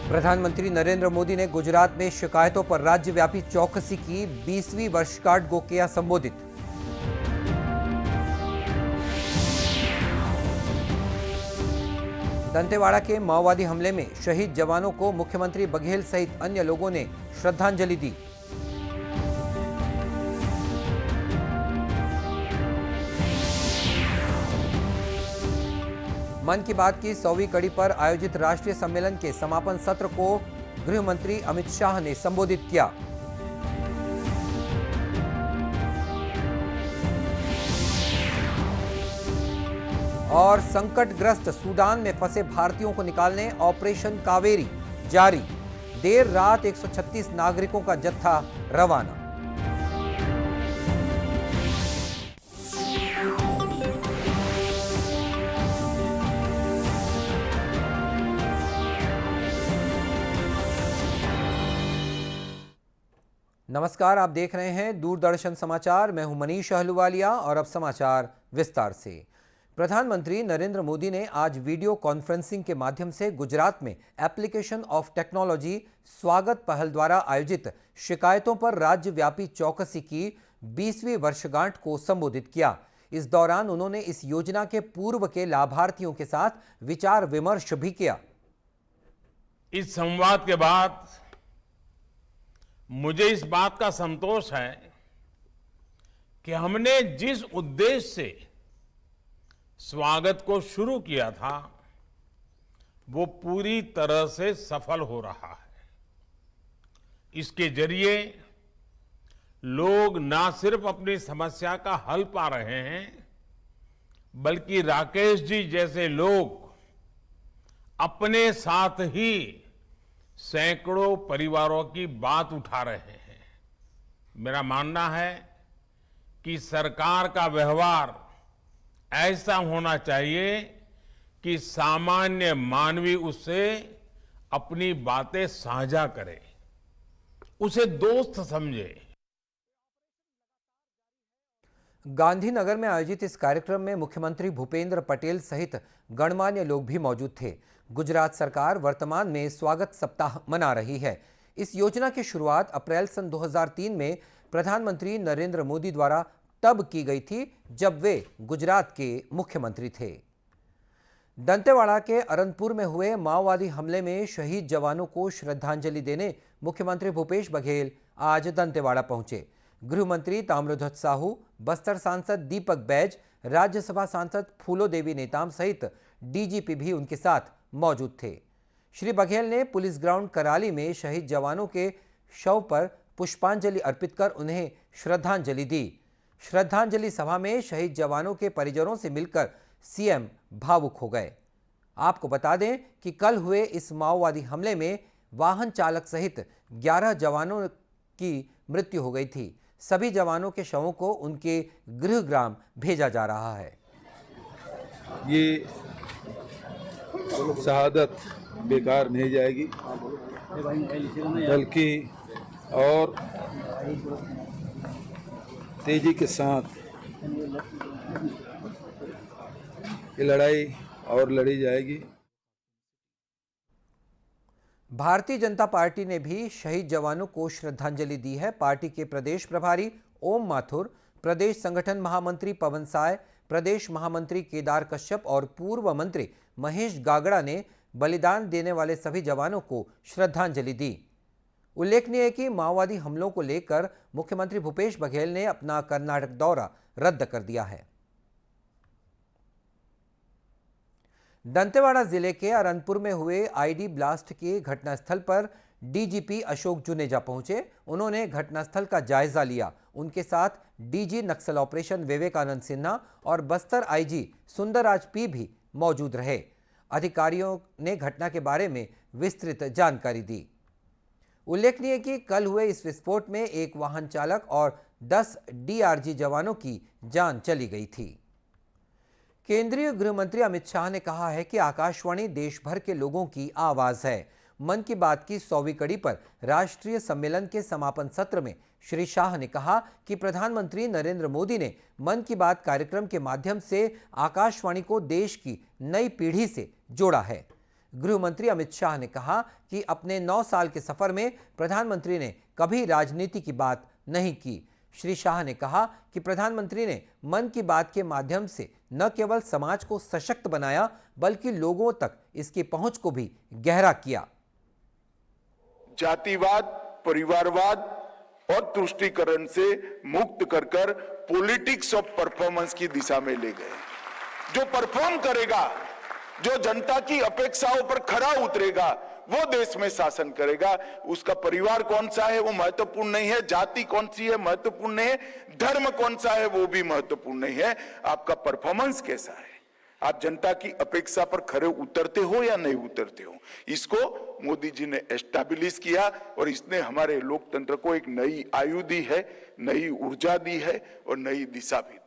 प्रधानमंत्री नरेंद्र मोदी ने गुजरात में शिकायतों पर राज्यव्यापी चौकसी की 20वीं वर्षगांठ को किया संबोधित। दंतेवाड़ा के माओवादी हमले में शहीद जवानों को मुख्यमंत्री बघेल सहित अन्य लोगों ने श्रद्धांजलि दी। मन की बात की 100वीं कड़ी पर आयोजित राष्ट्रीय सम्मेलन के समापन सत्र को गृह मंत्री अमित शाह ने संबोधित किया। और संकटग्रस्त सूडान में फंसे भारतीयों को निकालने ऑपरेशन कावेरी जारी। देर रात 136 नागरिकों का जत्था रवाना। नमस्कार, आप देख रहे हैं दूरदर्शन समाचार। मैं हूं मनीष अहलुवालिया और अब समाचार विस्तार से। प्रधानमंत्री नरेंद्र मोदी ने आज वीडियो कॉन्फ्रेंसिंग के माध्यम से गुजरात में एप्लीकेशन ऑफ टेक्नोलॉजी स्वागत पहल द्वारा आयोजित शिकायतों पर राज्यव्यापी चौकसी की 20वीं वर्षगांठ को संबोधित किया। इस दौरान उन्होंने इस योजना के पूर्व के लाभार्थियों के साथ विचार विमर्श भी किया। इस संवाद के बाद मुझे इस बात का संतोष है कि हमने जिस उद्देश्य से स्वागत को शुरू किया था वो पूरी तरह से सफल हो रहा है। इसके जरिए लोग न सिर्फ अपनी समस्या का हल पा रहे हैं बल्कि राकेश जी जैसे लोग अपने साथ ही सैकड़ों परिवारों की बात उठा रहे हैं। मेरा मानना है कि सरकार का व्यवहार ऐसा होना चाहिए कि सामान्य मानवी उससे अपनी बातें साझा करे, उसे दोस्त समझे। गांधीनगर में आयोजित इस कार्यक्रम में मुख्यमंत्री भूपेंद्र पटेल सहित गणमान्य लोग भी मौजूद थे। गुजरात सरकार वर्तमान में स्वागत सप्ताह मना रही है। इस योजना की शुरुआत अप्रैल सन 2003 में प्रधानमंत्री नरेंद्र मोदी द्वारा तब की गई थी जब वे गुजरात के मुख्यमंत्री थे। दंतेवाड़ा के अरनपुर में हुए माओवादी हमले में शहीद जवानों को श्रद्धांजलि देने मुख्यमंत्री भूपेश बघेल आज दंतेवाड़ा पहुंचे। गृह मंत्री ताम्रध्वज साहू, बस्तर सांसद दीपक बैज, राज्यसभा सांसद फूलो देवी नेताम सहित डीजीपी भी उनके साथ मौजूद थे। श्री बघेल ने पुलिस ग्राउंड कराली में शहीद जवानों के शव पर पुष्पांजलि अर्पित कर उन्हें श्रद्धांजलि दी। श्रद्धांजलि सभा में शहीद जवानों के परिजनों से मिलकर सीएम भावुक हो गए। आपको बता दें कि कल हुए इस माओवादी हमले में वाहन चालक सहित 11 जवानों की मृत्यु हो गई थी। सभी जवानों के शवों को उनके गृह ग्राम भेजा जा रहा है। ये शहादत बेकार नहीं जाएगी बल्कि और तेजी के साथ ये लड़ाई और लड़ी जाएगी। भारतीय जनता पार्टी ने भी शहीद जवानों को श्रद्धांजलि दी है। पार्टी के प्रदेश प्रभारी ओम माथुर, प्रदेश संगठन महामंत्री पवन साय, प्रदेश महामंत्री केदार कश्यप और पूर्व मंत्री महेश गागड़ा ने बलिदान देने वाले सभी जवानों को श्रद्धांजलि दी। उल्लेखनीय है कि माओवादी हमलों को लेकर मुख्यमंत्री भूपेश बघेल ने अपना कर्नाटक दौरा रद्द कर दिया है। दंतेवाड़ा जिले के अरनपुर में हुए आईडी ब्लास्ट के घटनास्थल पर डीजीपी अशोक जुनेजा पहुंचे। उन्होंने घटनास्थल का जायजा लिया। उनके साथ डीजी नक्सल ऑपरेशन विवेकानंद सिन्हा और बस्तर आईजी सुंदरराज पी भी मौजूद रहे। अधिकारियों ने घटना के बारे में विस्तृत जानकारी दी। उल्लेखनीय है कि कल हुए इस विस्फोट में एक वाहन चालक और 10 डीआरजी जवानों की जान चली गई थी। केंद्रीय गृह मंत्री अमित शाह ने कहा है कि आकाशवाणी देश भर के लोगों की आवाज है। मन की बात की 100वीं कड़ी पर राष्ट्रीय सम्मेलन के समापन सत्र में श्री शाह ने कहा कि प्रधानमंत्री नरेंद्र मोदी ने मन की बात कार्यक्रम के माध्यम से आकाशवाणी को देश की नई पीढ़ी से जोड़ा है। गृह मंत्री अमित शाह ने कहा कि अपने 9 साल के सफर में प्रधानमंत्री ने कभी राजनीति की बात नहीं की। श्री शाह ने कहा कि प्रधानमंत्री ने मन की बात के माध्यम से न केवल समाज को सशक्त बनाया बल्कि लोगों तक इसकी पहुंच को भी गहरा किया। जातिवाद, परिवारवाद और तुष्टीकरण से मुक्त कर पॉलिटिक्स ऑफ परफॉर्मेंस की दिशा में ले गए। जो परफॉर्म करेगा, जो जनता की अपेक्षाओं पर खरा उतरेगा, वो देश में शासन करेगा। उसका परिवार कौन सा है वो महत्वपूर्ण नहीं है, जाति कौन सी है महत्वपूर्ण नहीं है, धर्म कौन सा है वो भी महत्वपूर्ण नहीं है। आपका परफॉर्मेंस कैसा है, आप जनता की अपेक्षा पर खरे उतरते हो या नहीं उतरते हो, इसको मोदी जी ने एस्टैब्लिश किया और इसने हमारे लोकतंत्र को एक नई आयु दी है, नई ऊर्जा दी है और नई दिशा भी दी।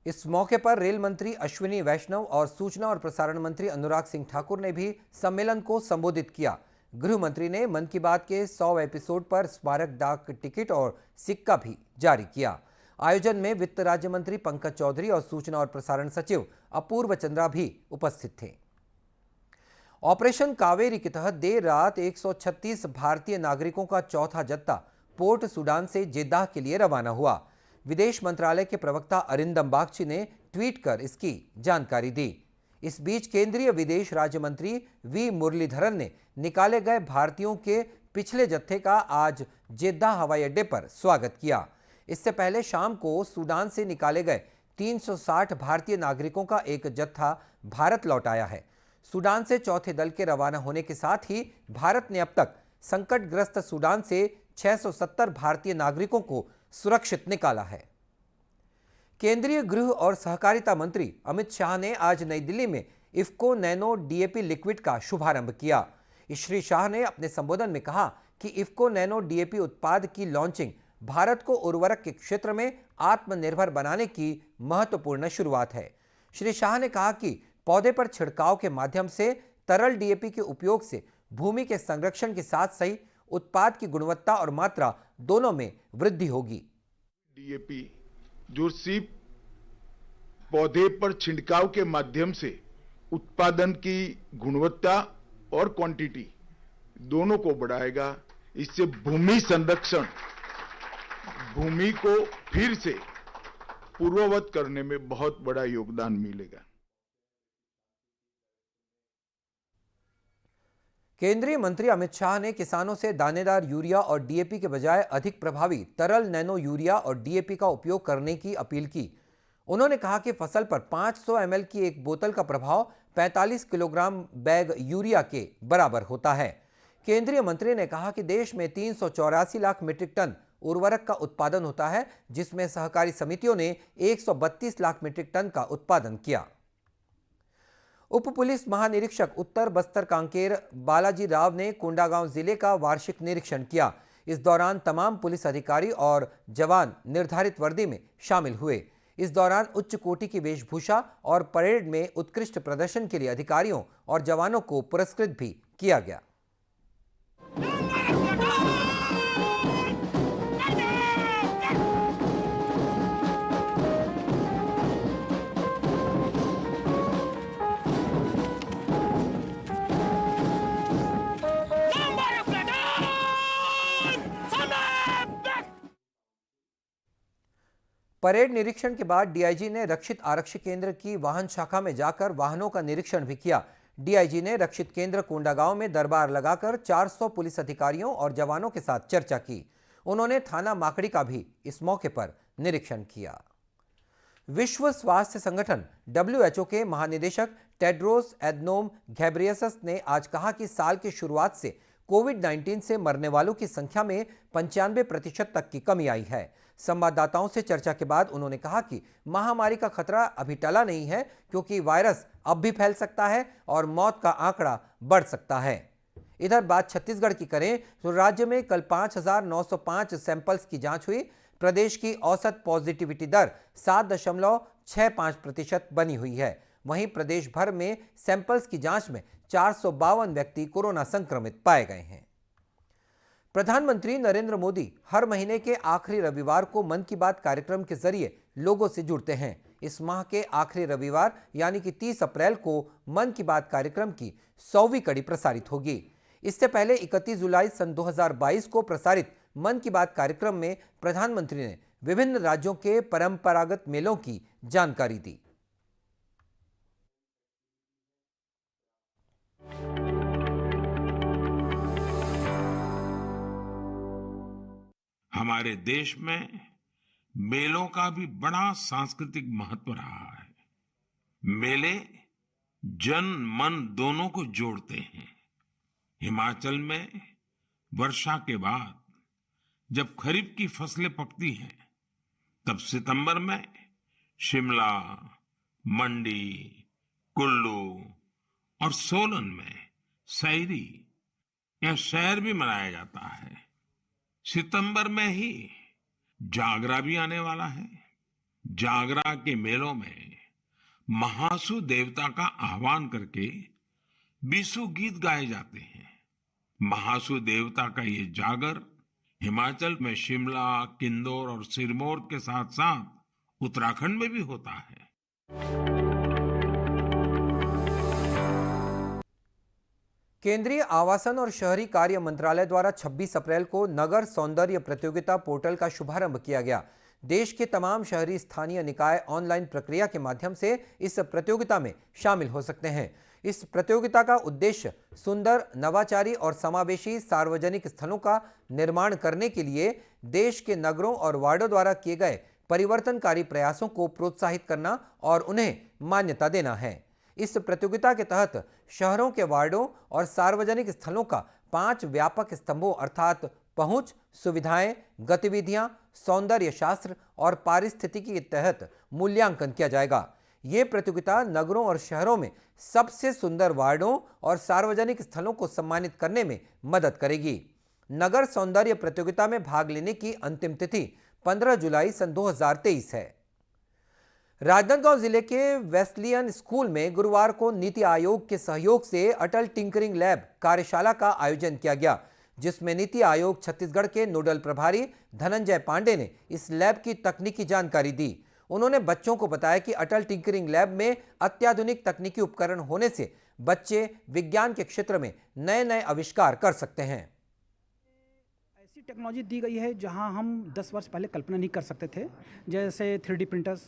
इस मौके पर रेल मंत्री अश्विनी वैष्णव और सूचना और प्रसारण मंत्री अनुराग सिंह ठाकुर ने भी सम्मेलन को संबोधित किया। गृह मंत्री ने मन की बात के 100 एपिसोड पर स्मारक डाक टिकट और सिक्का भी जारी किया। आयोजन में वित्त राज्य मंत्री पंकज चौधरी और सूचना और प्रसारण सचिव अपूर्व चंद्रा भी उपस्थित थे। ऑपरेशन कावेरी के तहत देर रात 136 भारतीय नागरिकों का चौथा जत्था पोर्ट सूडान से जेद्दाह के लिए रवाना हुआ। विदेश मंत्रालय के प्रवक्ता अरिंदम बागची ने ट्वीट कर इसकी जानकारी दी। इस बीच केंद्रीय विदेश राज्य मंत्री वी मुरलीधरन ने निकाले गए भारतीयों के पिछले जत्थे का आज जेद्दाह हवाई अड्डे पर स्वागत किया। इससे पहले शाम को सूडान से निकाले गए 360 भारतीय नागरिकों का एक जत्था भारत लौट आया है। सूडान से चौथे दल के रवाना होने के साथ ही भारत ने अब तक संकटग्रस्त सूडान से 670 भारतीय नागरिकों को सुरक्षित निकाला है। केंद्रीय गृह और सहकारिता मंत्री अमित शाह ने आज नई दिल्ली में इफ्को नैनो डीएपी लिक्विड का शुभारंभ किया। श्री शाह ने अपने संबोधन में कहा कि इफ्को नैनो डीएपी उत्पाद की लॉन्चिंग भारत को उर्वरक के क्षेत्र में आत्मनिर्भर बनाने की महत्वपूर्ण शुरुआत है। श्री शाह ने कहा कि पौधे पर छिड़काव के माध्यम से तरल डीएपी के उपयोग से भूमि के संरक्षण के साथ सही उत्पाद की गुणवत्ता और मात्रा दोनों में वृद्धि होगी। डीएपी जो सिर्फ पौधे पर छिड़काव के माध्यम से उत्पादन की गुणवत्ता और क्वांटिटी दोनों को बढ़ाएगा। इससे भूमि संरक्षण, भूमि को फिर से पूर्ववत करने में बहुत बड़ा योगदान मिलेगा। केंद्रीय मंत्री अमित शाह ने किसानों से दानेदार यूरिया और डीएपी के बजाय अधिक प्रभावी तरल नैनो यूरिया और डीएपी का उपयोग करने की अपील की। उन्होंने कहा कि फसल पर 500 ml की एक बोतल का प्रभाव 45 किलोग्राम बैग यूरिया के बराबर होता है। केंद्रीय मंत्री ने कहा कि देश में 384 लाख मीट्रिक टन उर्वरक का उत्पादन होता है, जिसमें सहकारी समितियों ने 132 लाख मीट्रिक टन का उत्पादन किया। उप पुलिस महानिरीक्षक उत्तर बस्तर कांकेर बालाजी राव ने कोंडागांव जिले का वार्षिक निरीक्षण किया। इस दौरान तमाम पुलिस अधिकारी और जवान निर्धारित वर्दी में शामिल हुए। इस दौरान उच्च कोटि की वेशभूषा और परेड में उत्कृष्ट प्रदर्शन के लिए अधिकारियों और जवानों को पुरस्कृत भी किया गया। परेड निरीक्षण के बाद डीआईजी ने रक्षित आरक्षी केंद्र की वाहन शाखा में जाकर वाहनों का निरीक्षण भी किया। डीआईजी ने रक्षित केंद्र कोंडागांव में दरबार लगाकर 400 पुलिस अधिकारियों और जवानों के साथ चर्चा की। उन्होंने थाना माकड़ी का भी इस मौके पर निरीक्षण किया। विश्व स्वास्थ्य संगठन WHO के महानिदेशक टेड्रोस एडनोम घेब्रेयेसस ने आज कहा कि साल की शुरुआत से कोविड-19 से मरने वालों की संख्या में 95% तक की कमी आई है। संवाददाताओं से चर्चा के बाद उन्होंने कहा कि महामारी का खतरा अभी टला नहीं है, क्योंकि वायरस अब भी फैल सकता है और मौत का आंकड़ा बढ़ सकता है। इधर बात छत्तीसगढ़ की करें तो राज्य में कल 5,905 सैंपल्स की जांच हुई। प्रदेश की औसत पॉजिटिविटी दर 7.65% बनी हुई है। वहीं प्रदेश भर में सैंपल्स की जांच में 452 व्यक्ति कोरोना संक्रमित पाए गए हैं। प्रधानमंत्री नरेंद्र मोदी हर महीने के आखिरी रविवार को मन की बात कार्यक्रम के जरिए लोगों से जुड़ते हैं। इस माह के आखिरी रविवार यानी कि 30 अप्रैल को मन की बात कार्यक्रम की 100वीं कड़ी प्रसारित होगी। इससे पहले 31 जुलाई सन 2022 को प्रसारित मन की बात कार्यक्रम में प्रधानमंत्री ने विभिन्न राज्यों के परंपरागत मेलों की जानकारी दी। हमारे देश में मेलों का भी बड़ा सांस्कृतिक महत्व रहा है। मेले जन मन दोनों को जोड़ते हैं। हिमाचल में वर्षा के बाद जब खरीफ की फसलें पकती हैं, तब सितंबर में शिमला, मंडी, कुल्लू और सोलन में सैरी या सैर भी मनाया जाता है। सितंबर में ही जागरा भी आने वाला है। जागरा के मेलों में महासु देवता का आह्वान करके बीसू गीत गाए जाते हैं। महासु देवता का ये जागर हिमाचल में शिमला, किन्नौर और सिरमौर के साथ साथ उत्तराखंड में भी होता है। केंद्रीय आवासन और शहरी कार्य मंत्रालय द्वारा 26 अप्रैल को नगर सौंदर्य प्रतियोगिता पोर्टल का शुभारंभ किया गया। देश के तमाम शहरी स्थानीय निकाय ऑनलाइन प्रक्रिया के माध्यम से इस प्रतियोगिता में शामिल हो सकते हैं। इस प्रतियोगिता का उद्देश्य सुंदर, नवाचारी और समावेशी सार्वजनिक स्थलों का निर्माण करने के लिए देश के नगरों और वार्डों द्वारा किए गए परिवर्तनकारी प्रयासों को प्रोत्साहित करना और उन्हें मान्यता देना है। इस प्रतियोगिता के तहत शहरों के वार्डों और सार्वजनिक स्थलों का 5 व्यापक स्तंभों अर्थात पहुंच, सुविधाएं, गतिविधियां, सौंदर्य शास्त्र और पारिस्थितिकी के तहत मूल्यांकन किया जाएगा। ये प्रतियोगिता नगरों और शहरों में सबसे सुंदर वार्डों और सार्वजनिक स्थलों को सम्मानित करने में मदद करेगी। नगर सौंदर्य प्रतियोगिता में भाग लेने की अंतिम तिथि 15 जुलाई सन 2023 है। राजनांदगांव जिले के वेस्लियन स्कूल में गुरुवार को नीति आयोग के सहयोग से अटल टिंकरिंग लैब कार्यशाला का आयोजन किया गया, जिसमें नीति आयोग छत्तीसगढ़ के नोडल प्रभारी धनंजय पांडे ने इस लैब की तकनीकी जानकारी दी। उन्होंने बच्चों को बताया कि अटल टिंकरिंग लैब में अत्याधुनिक तकनीकी उपकरण होने से बच्चे विज्ञान के क्षेत्र में नए नए आविष्कार कर सकते हैं। ऐसी टेक्नोलॉजी दी गई है जहां हम 10 वर्ष पहले कल्पना नहीं कर सकते थे, जैसे 3D प्रिंटर्स,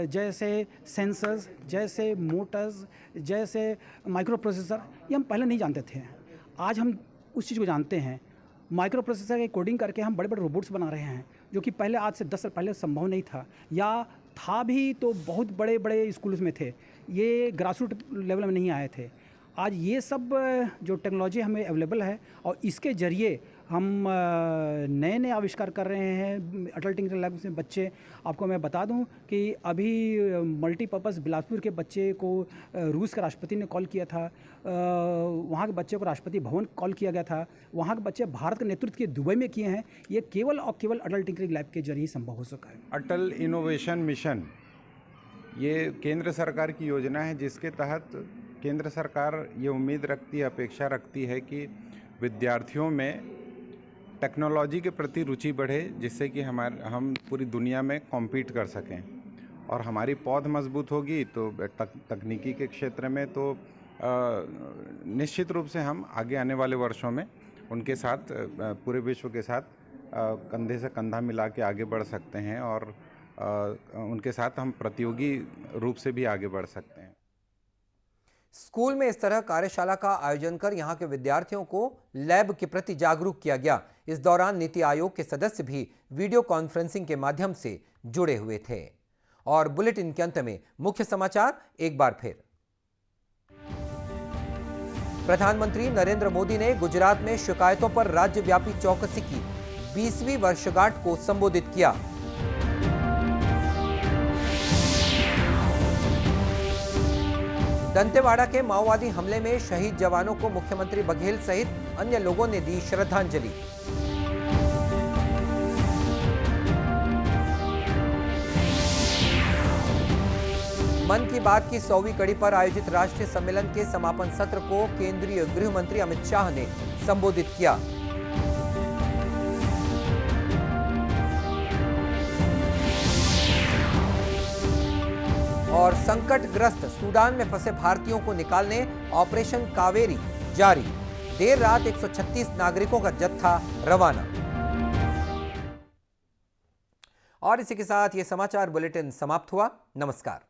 जैसे सेंसर्स, जैसे मोटर्स, जैसे माइक्रो प्रोसेसर, ये हम पहले नहीं जानते थे। आज हम उस चीज़ को जानते हैं। माइक्रो प्रोसेसर की कोडिंग करके हम बड़े बड़े रोबोट्स बना रहे हैं, जो कि पहले आज से 10 साल पहले संभव नहीं था, या था भी तो बहुत बड़े बड़े स्कूल्स में थे, ये ग्रासरूट लेवल में नहीं आए थे। आज ये सब जो टेक्नोलॉजी हमें अवेलेबल है और इसके ज़रिए हम नए नए आविष्कार कर रहे हैं। अटल टिंकरिंग लैब में बच्चे, आपको मैं बता दूं कि अभी मल्टीपर्पज़ बिलासपुर के बच्चे को रूस के राष्ट्रपति ने कॉल किया था, वहाँ के बच्चे को राष्ट्रपति भवन कॉल किया गया था, वहाँ के बच्चे भारत का नेतृत्व किए दुबई में किए हैं। ये केवल और केवल अटल टिंकरिंग लैब के जरिए संभव हो सका है। अटल इनोवेशन मिशन ये केंद्र सरकार की योजना है, जिसके तहत केंद्र सरकार ये उम्मीद रखती है, अपेक्षा रखती है कि विद्यार्थियों में टेक्नोलॉजी के प्रति रुचि बढ़े, जिससे कि हम पूरी दुनिया में कॉम्पीट कर सकें। और हमारी पौध मजबूत होगी तो तकनीकी के क्षेत्र में तो निश्चित रूप से हम आगे आने वाले वर्षों में उनके साथ, पूरे विश्व के साथ कंधे से कंधा मिला के आगे बढ़ सकते हैं और उनके साथ हम प्रतियोगी रूप से भी आगे बढ़ सकते हैं। स्कूल में इस तरह कार्यशाला का आयोजन कर यहां के विद्यार्थियों को लैब के प्रति जागरूक किया गया। इस दौरान नीति आयोग के सदस्य भी वीडियो कॉन्फ्रेंसिंग के माध्यम से जुड़े हुए थे। और बुलेटिन के अंत में मुख्य समाचार एक बार फिर। प्रधानमंत्री नरेंद्र मोदी ने गुजरात में शिकायतों पर राज्यव्यापी चौकसी की 20वीं वर्षगांठ को संबोधित किया। दंतेवाड़ा के माओवादी हमले में शहीद जवानों को मुख्यमंत्री बघेल सहित अन्य लोगों ने दी श्रद्धांजलि। मन की बात की 100वीं कड़ी पर आयोजित राष्ट्रीय सम्मेलन के समापन सत्र को केंद्रीय गृह मंत्री अमित शाह ने संबोधित किया। और संकटग्रस्त सूडान में फंसे भारतीयों को निकालने ऑपरेशन कावेरी जारी। देर रात 136 नागरिकों का जत्था रवाना। और इसी के साथ ये समाचार बुलेटिन समाप्त हुआ। नमस्कार।